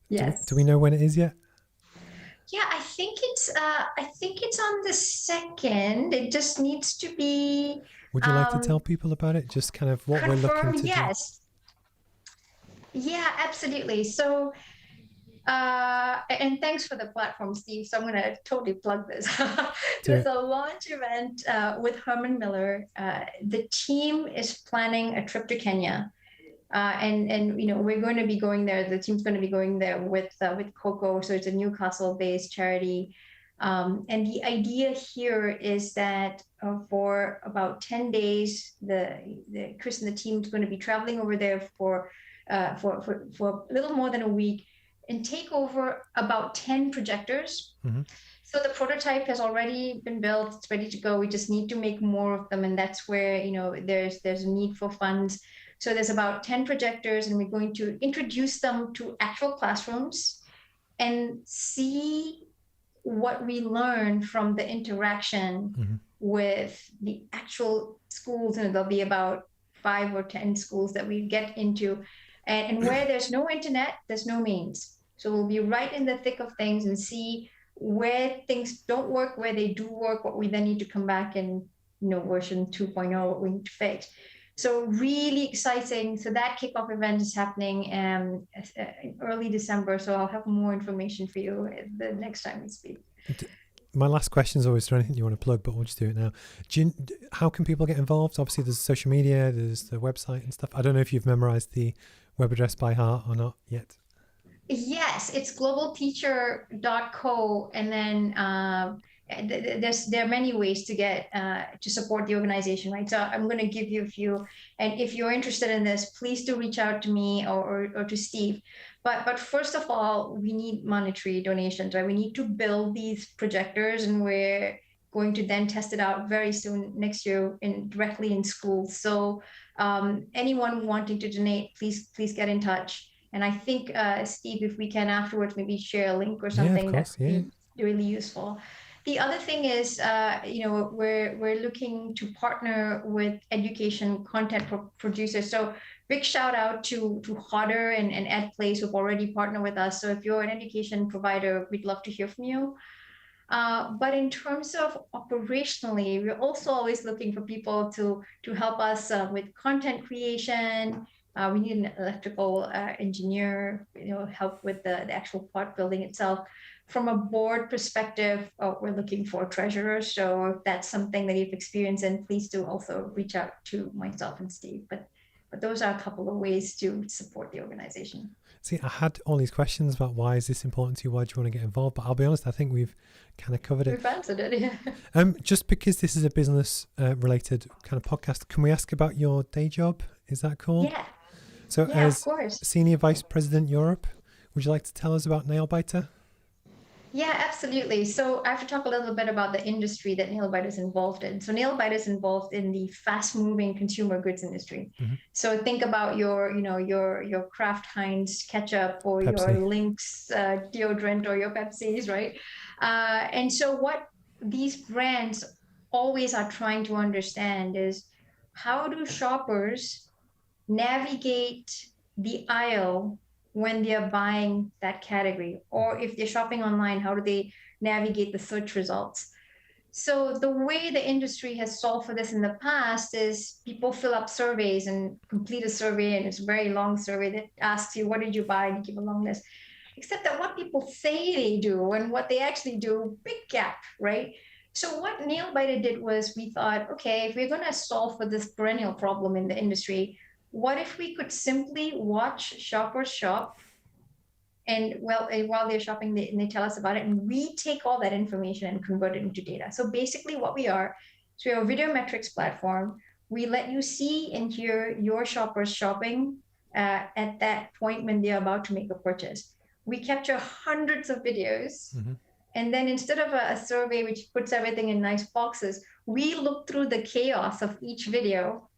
Yes. Do we know when it is yet? Yeah, I think it's on the 2nd. It just needs to be. Would you like to tell people about it? Just kind of what we're looking to do. Yes. Yeah, absolutely. So, and thanks for the platform, Steve. So I'm going to totally plug this. There's a launch event with Herman Miller. The team is planning a trip to Kenya. And we're going to be going there. The team's going to be going there with Coco. So it's a Newcastle-based charity. And the idea here is that for about 10 days, the Chris and the team is going to be traveling over there for a little more than a week and take over about 10 projectors. Mm-hmm. So the prototype has already been built. It's ready to go. We just need to make more of them. And that's where, there's a need for funds. So there's about 10 projectors, and we're going to introduce them to actual classrooms and see what we learn from the interaction with the actual schools. And there'll be about 5 or 10 schools that we get into. And where there's no internet, there's no means. So we'll be right in the thick of things and see where things don't work, where they do work, what we then need to come back and, version 2.0, what we need to fix. So really exciting. So that kickoff event is happening in early December. So I'll have more information for you the next time we speak. My last question is always, is there anything you want to plug, but we'll just do it now. How can people get involved? Obviously, there's social media, there's the website and stuff. I don't know if you've memorized the web address by heart or not yet. Yes, it's globalteacher.co. And then there are many ways to get to support the organization, right? So I'm going to give you a few, and if you're interested in this, please do reach out to me or to Steve. But first of all, we need monetary donations, right? We need to build these projectors, and we're going to then test it out very soon next year directly in schools. So anyone wanting to donate, please get in touch. And I think, Steve, if we can afterwards maybe share a link or something, that would be really useful. The other thing is, we're looking to partner with education content producers. So big shout out to Hodder and EdPlace who've already partnered with us. So if you're an education provider, we'd love to hear from you. But in terms of operationally, we're also always looking for people to help us with content creation. We need an electrical engineer, help with the actual pod building itself. From a board perspective, we're looking for treasurers. So if that's something that you've experienced, and please do also reach out to myself and Steve. But those are a couple of ways to support the organization. See, I had all these questions about why is this important to you? Why do you want to get involved? But I'll be honest, I think we've kind of covered it. We've answered it, yeah. Just because this is a business related kind of podcast, can we ask about your day job? Is that cool? Yeah. So yeah, as of course. Senior Vice President Europe, would you like to tell us about NAILBITER? Yeah, absolutely. So I have to talk a little bit about the industry that NAILBITER is involved in. So NAILBITER is involved in the fast-moving consumer goods industry. Mm-hmm. So think about your Kraft Heinz ketchup or Pepsi. Your Lynx deodorant or your Pepsis, right? And so what these brands always are trying to understand is how do shoppers navigate the aisle when they're buying that category, or if they're shopping online, how do they navigate the search results? So the way the industry has solved for this in the past is people fill up surveys and complete a survey, and it's a very long survey that asks you, what did you buy? And you give a long list. Except that what people say they do and what they actually do, big gap, right? So what NAILBITER did was we thought, okay, if we're going to solve for this perennial problem in the industry, what if we could simply watch shoppers shop, and while they're shopping, they tell us about it, and we take all that information and convert it into data. So basically what we are, so we're a video metrics platform. We let you see and hear your shoppers shopping at that point when they're about to make a purchase. We capture hundreds of videos. Mm-hmm. And then instead of a survey which puts everything in nice boxes, we look through the chaos of each video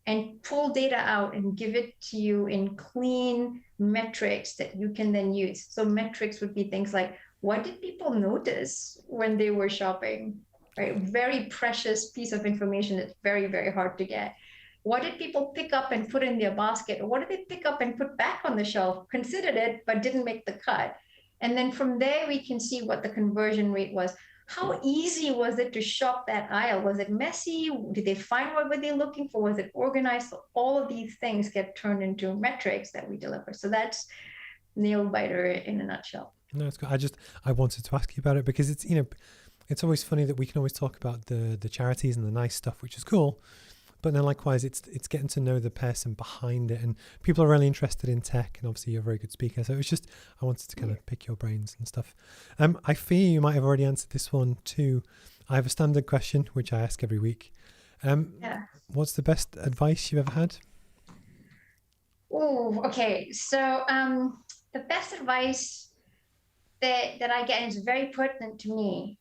and pull data out and give it to you in clean metrics that you can then use. So metrics would be things like, what did people notice when they were shopping, right? Very precious piece of information that's very, very hard to get. What did people pick up and put in their basket? Or what did they pick up and put back on the shelf, considered it, but didn't make the cut? And then from there, we can see what the conversion rate was. How easy was it to shop that aisle? Was it messy? Did they find what were they looking for? Was it organized? So all of these things get turned into metrics that we deliver. So that's NAILBITER in a nutshell. No, it's good. I wanted to ask you about it because it's, it's always funny that we can always talk about the charities and the nice stuff, which is cool. But then likewise, it's getting to know the person behind it, and people are really interested in tech, and obviously you're a very good speaker. So it was just, I wanted to kind of pick your brains and stuff. I fear you might have already answered this one too. I have a standard question, which I ask every week. What's the best advice you've ever had? Oh, okay. So the best advice that I get is very pertinent to me.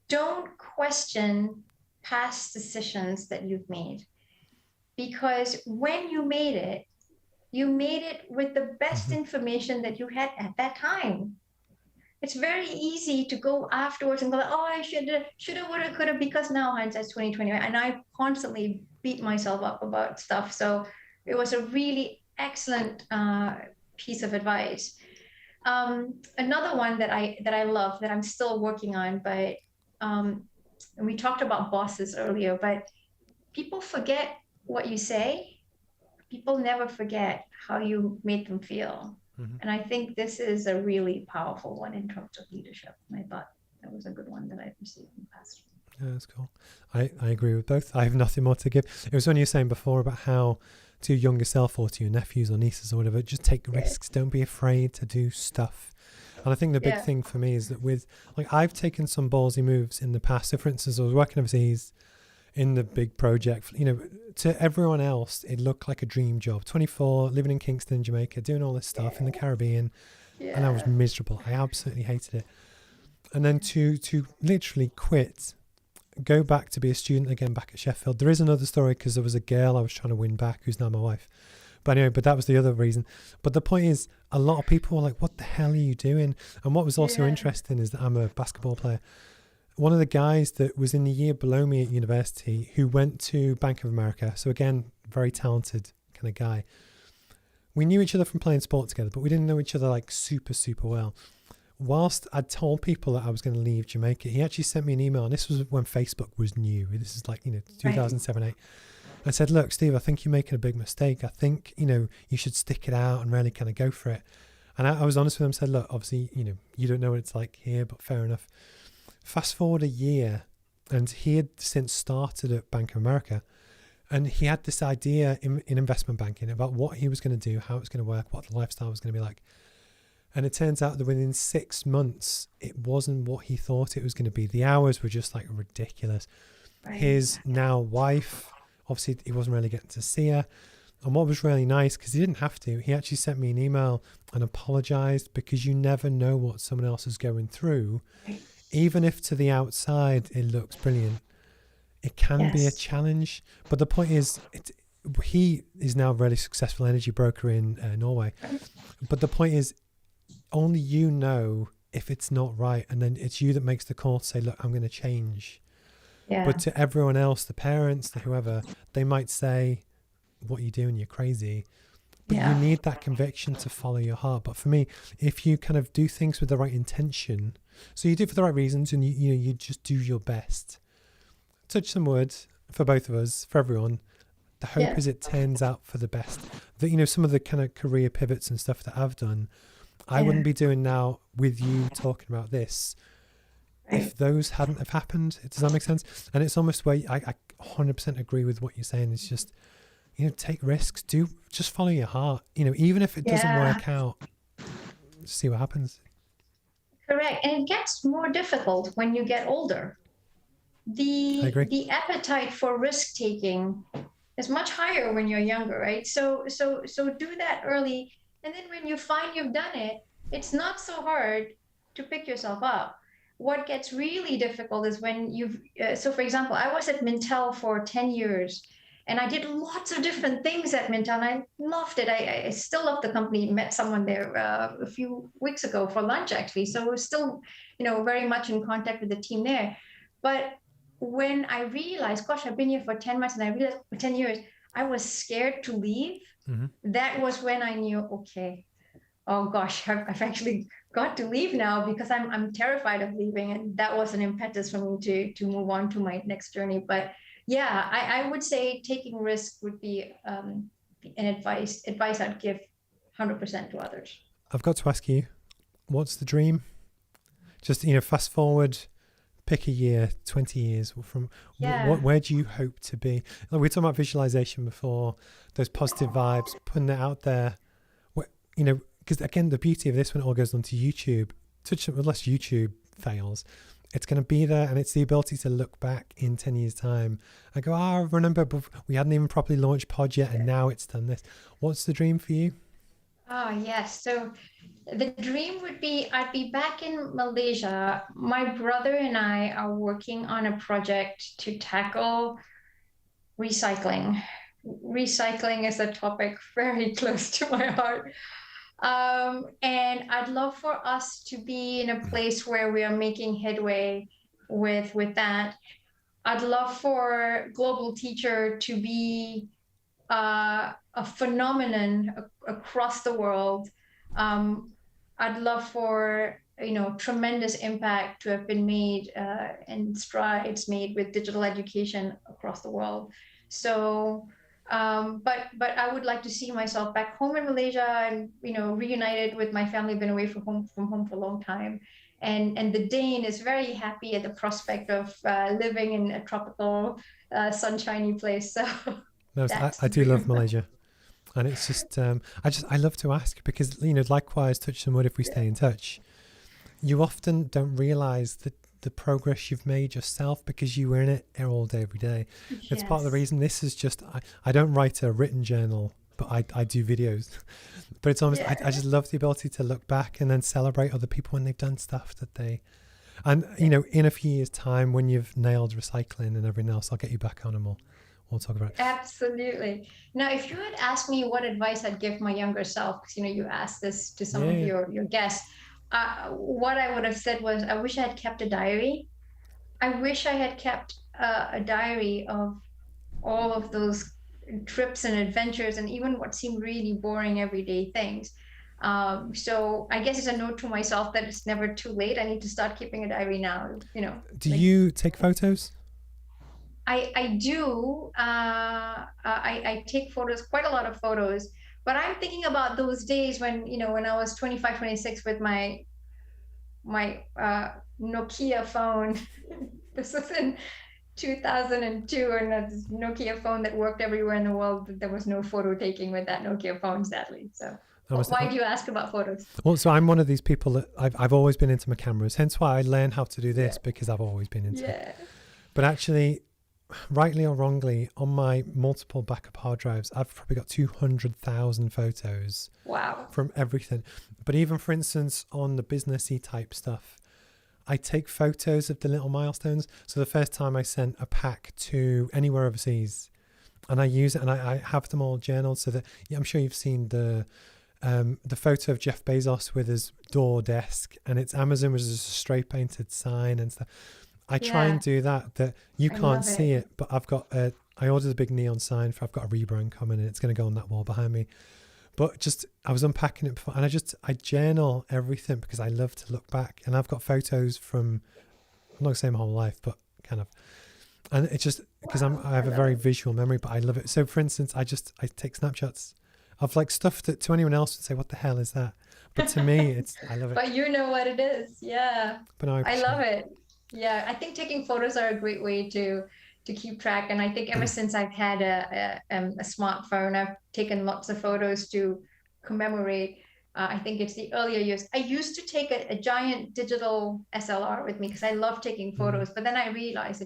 Don't question past decisions that you've made, because when you made it with the best information that you had at that time. It's very easy to go afterwards and go, oh, I shoulda, woulda, coulda, because now hindsight's 2020, and I constantly beat myself up about stuff. So it was a really excellent piece of advice. Another one that I love, that I'm still working on, but and we talked about bosses earlier, but people forget what you say. People never forget how you made them feel. Mm-hmm. And I think this is a really powerful one in terms of leadership. And I thought that was a good one that I've received in the past. Yeah, that's cool. I agree with both. I have nothing more to give. It was when you were saying before about how to your younger self or to your nephews or nieces or whatever, just take risks. Don't be afraid to do stuff. And I think the big thing for me is that I've taken some ballsy moves in the past. So for instance, I was working overseas in the big project, to everyone else, it looked like a dream job. 24, living in Kingston, Jamaica, doing all this stuff in the Caribbean. Yeah. And I was miserable. I absolutely hated it. And then to literally quit go back to be a student again back at Sheffield. There is another story because there was a girl I was trying to win back who's now my wife. But anyway, but that was the other reason. But the point is, a lot of people were like, what the hell are you doing? And what was also interesting is that I'm a basketball player. One of the guys that was in the year below me at university who went to Bank of America, so again, very talented kind of guy. We knew each other from playing sport together, but we didn't know each other like super, super well. Whilst I'd told people that I was going to leave Jamaica, he actually sent me an email, and this was when Facebook was new. This is like, 2007, 8. I said, look, Steve, I think you're making a big mistake. I think, you should stick it out and really kind of go for it. And I was honest with him, said, look, obviously, you don't know what it's like here, but fair enough. Fast forward a year, and he had since started at Bank of America, and he had this idea in investment banking about what he was going to do, how it was going to work, what the lifestyle was going to be like. And it turns out that within 6 months, it wasn't what he thought it was going to be. The hours were just like ridiculous. Right. His now wife, obviously, he wasn't really getting to see her. And what was really nice, because he didn't have to, he actually sent me an email and apologized, because you never know what someone else is going through. Even if to the outside it looks brilliant, it can be a challenge. But the point is, he is now a really successful energy broker in Norway. But the point is, only you know if it's not right, and then it's you that makes the call to say, look, I'm going to change. Yeah. But to everyone else, the parents, the whoever, they might say, what are you doing? You're crazy. But you need that conviction to follow your heart. But for me, if you kind of do things with the right intention, so you do it for the right reasons, and you just do your best. Touch some wood for both of us, for everyone. The hope is it turns out for the best. That, some of the kind of career pivots and stuff that I've done, I wouldn't be doing now with you talking about this if those hadn't have happened. Does that make sense? And it's almost where I 100% agree with what you're saying. It's just, take risks. Just follow your heart. Even if it doesn't work out, see what happens. Correct. And it gets more difficult when you get older. The appetite for risk taking is much higher when you're younger, right? So do that early. And then when you find you've done it, it's not so hard to pick yourself up. What gets really difficult is when so for example, I was at Mintel for 10 years, and I did lots of different things at Mintel, and I loved it. I still love the company. Met someone there a few weeks ago for lunch, actually. So we're still, very much in contact with the team there. But when I realized, gosh, I've been here for 10 months, and I realized for 10 years, I was scared to leave. Mm-hmm. That was when I knew, okay, oh gosh, I've actually got to leave now, because I'm terrified of leaving. And that was an impetus for me to move on to my next journey. But yeah, I would say taking risk would be an advice I'd give 100% to others. I've got to ask you, what's the dream? Just, fast forward, pick a year, 20 years from where do you hope to be? Like, we were talking about visualization before, those positive vibes, putting it out there. Because again, the beauty of this, when it all goes onto YouTube, unless YouTube fails, it's going to be there, and it's the ability to look back in 10 years' time and go, I remember we hadn't even properly launched Pod yet, and now it's done this. What's the dream for you? Oh, yes. So the dream would be, I'd be back in Malaysia. My brother and I are working on a project to tackle recycling. Recycling is a topic very close to my heart. And I'd love for us to be in a place where we are making headway with that. I'd love for Global Teacher to be a phenomenon across the world. I'd love for, tremendous impact to have been made and strides made with digital education across the world. So, but I would like to see myself back home in Malaysia and, reunited with my family. I've been away from home for a long time. And the Dane is very happy at the prospect of living in a tropical, sunshiny place. So no, I do love Malaysia. And it's just, I love to ask, because, likewise, touch some wood, if we stay in touch, you often don't realize that the progress you've made yourself, because you were in it all day, every day. Yes. It's part of the reason this is just, I don't write a written journal, but I do videos. But it's almost, I just love the ability to look back and then celebrate other people when they've done stuff that they, And, you know, in a few years' time, when you've nailed recycling and everything else, I'll get you back on and we'll talk about it. Absolutely. Now, if you had asked me what advice I'd give my younger self, because, you know, you asked this to some of your guests, what I would have said was, I wish I had kept a diary. I wish I had kept a diary of all of those trips and adventures and even what seemed really boring everyday things. So I guess it's a note to myself that it's never too late. I need to start keeping a diary now, you know. Do you take photos? I do. I take photos, quite a lot of photos, but I'm thinking about those days when, you know, when I was 25, 26 with my Nokia phone. This was in 2002, and a Nokia phone that worked everywhere in the world. There was no photo taking with that Nokia phone, sadly. So why do you ask about photos? Well, so I'm one of these people that I've always been into my cameras, hence why I learned how to do this, because I've always been into it. But actually, rightly or wrongly, on my multiple backup hard drives, I've probably got 200,000 photos. Wow. From everything. But even, for instance, on the businessy type stuff, I take photos of the little milestones. So the first time I sent a pack to anywhere overseas, and I use it, and I have them all journaled, so that, yeah, I'm sure you've seen the photo of Jeff Bezos with his door desk, and it's Amazon, which is a spray painted sign and stuff. I try and do that you can't see it, but I've got I ordered a big neon sign I've got a rebrand coming, and it's going to go on that wall behind me. But just, I was unpacking it before, and I journal everything because I love to look back, and I've got photos from, I'm not going to say my whole life, but kind of, and it's just because I have a very visual memory, but I love it. So for instance, I take snapshots of like stuff that to anyone else would say, what the hell is that? But to me, I love it. But you know what it is. Yeah. But no, I love it. Yeah. I think taking photos are a great way to keep track. And I think ever since I've had a smartphone, I've taken lots of photos to commemorate. I think it's the earlier years. I used to take a giant digital SLR with me because I love taking photos, but then I realized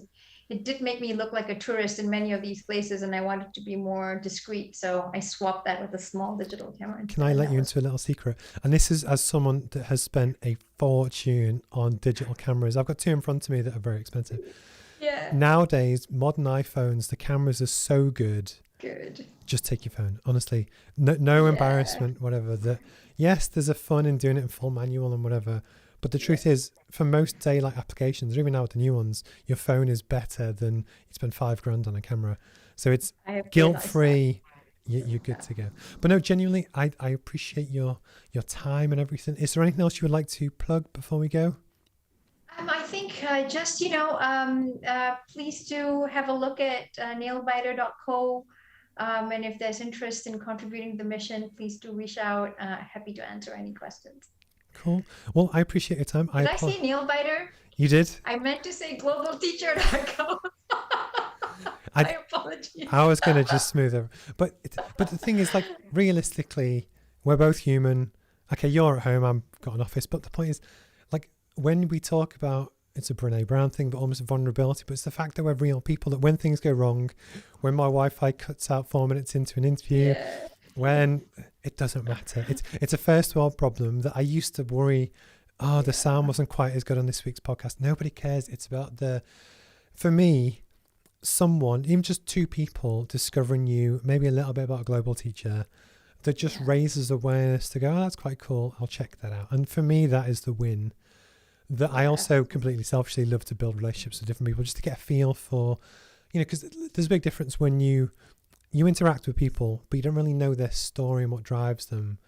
it did make me look like a tourist in many of these places, and I wanted to be more discreet. So I swapped that with a small digital camera instead. Can I let you into a little secret? And this is as someone that has spent a fortune on digital cameras. I've got two in front of me that are very expensive. Yeah. Nowadays, modern iPhones, the cameras are so good. Just take your phone, honestly. No embarrassment, whatever. Yes, there's a fun in doing it in full manual and whatever. But the truth is, for most daylight applications, or even now with the new ones, your phone is better than you spend $5,000 on a camera. So it's guilt-free. You're good to go. But no, genuinely, I appreciate your time and everything. Is there anything else you would like to plug before we go? I think just, please do have a look at nailbiter.co. And if there's interest in contributing to the mission, please do reach out. Happy to answer any questions. Cool. Well, I appreciate your time. Did I say Nailbiter? You did? I meant to say globalteacher.co. I apologize. I was going to just smooth over. But the thing is, like, realistically, we're both human. Okay, you're at home, I've got an office. But the point is, like, when we talk about, it's a Brene Brown thing, but almost a vulnerability, but it's the fact that we're real people, that when things go wrong, when my Wi-Fi cuts out 4 minutes into an interview, when it doesn't matter. It's a first world problem that I used to worry, the sound wasn't quite as good on this week's podcast. Nobody cares. It's about for me, someone, even just two people discovering you, maybe a little bit about a global teacher, that just raises awareness to go, oh, that's quite cool, I'll check that out. And for me, that is the win. That I also completely selfishly love to build relationships with different people, just to get a feel for, because there's a big difference when you interact with people, but you don't really know their story and what drives them.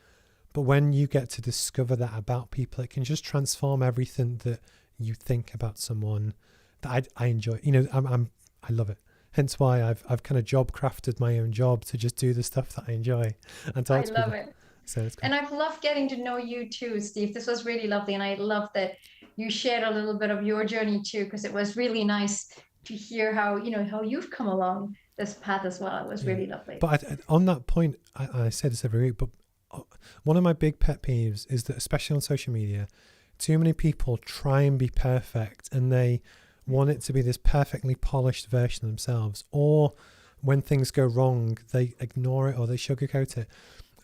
But when you get to discover that about people, it can just transform everything that you think about someone. That I enjoy. I love it. Hence why I've kind of job crafted my own job to just do the stuff that I enjoy and talk to people. I love it. So it's great. And I've loved getting to know you too, Steve. This was really lovely, and I love that you shared a little bit of your journey too, because it was really nice to hear how you've come along this path as well. It was really lovely. But on that point, I say this every week, but one of my big pet peeves is that, especially on social media, too many people try and be perfect, and they want it to be this perfectly polished version of themselves, or when things go wrong, they ignore it or they sugarcoat it.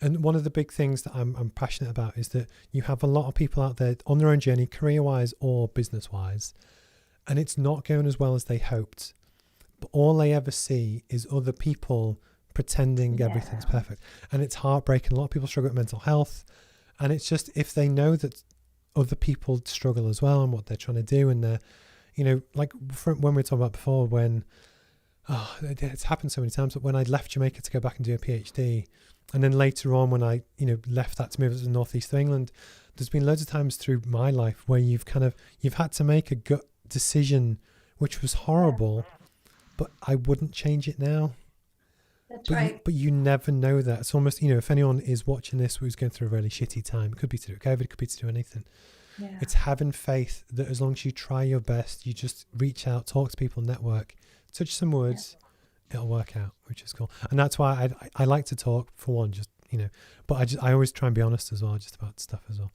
And one of the big things that I'm passionate about is that you have a lot of people out there on their own journey, career-wise or business-wise, and it's not going as well as they hoped. But all they ever see is other people pretending everything's perfect. And it's heartbreaking. A lot of people struggle with mental health. And it's just, if they know that other people struggle as well and what they're trying to do, and they're, you know, like when we were talking about before, when, it's happened so many times, but when I left Jamaica to go back and do a PhD, and then later on when I, you know, left that to move to the northeast of England, there's been loads of times through my life where you've had to make a gut decision, which was horrible, but I wouldn't change it now. That's right. But you never know that. It's almost, you know, if anyone is watching this who's going through a really shitty time, it could be to do with COVID, it could be to do anything. Yeah. It's having faith that as long as you try your best, you just reach out, talk to people, network, touch some words, it'll work out, which is cool. And that's why I like to talk, for one, just, you know, but I always try and be honest as well, just about stuff as well.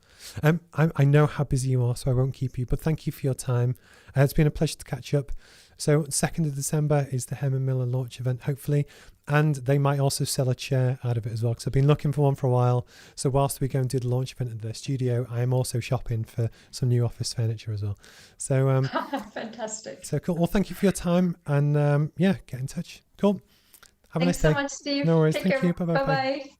I know how busy you are, so I won't keep you, but thank you for your time. It's been a pleasure to catch up. So 2nd of December is the Hem & Miller launch event, hopefully. And they might also sell a chair out of it as well, because I've been looking for one for a while. So whilst we go and do the launch event at their studio, I am also shopping for some new office furniture as well. So fantastic. So cool. Well, thank you for your time. And get in touch. Cool. Have a nice day. Thanks so much, Steve. No worries. Take Thank care. you. Bye-bye. Bye-bye.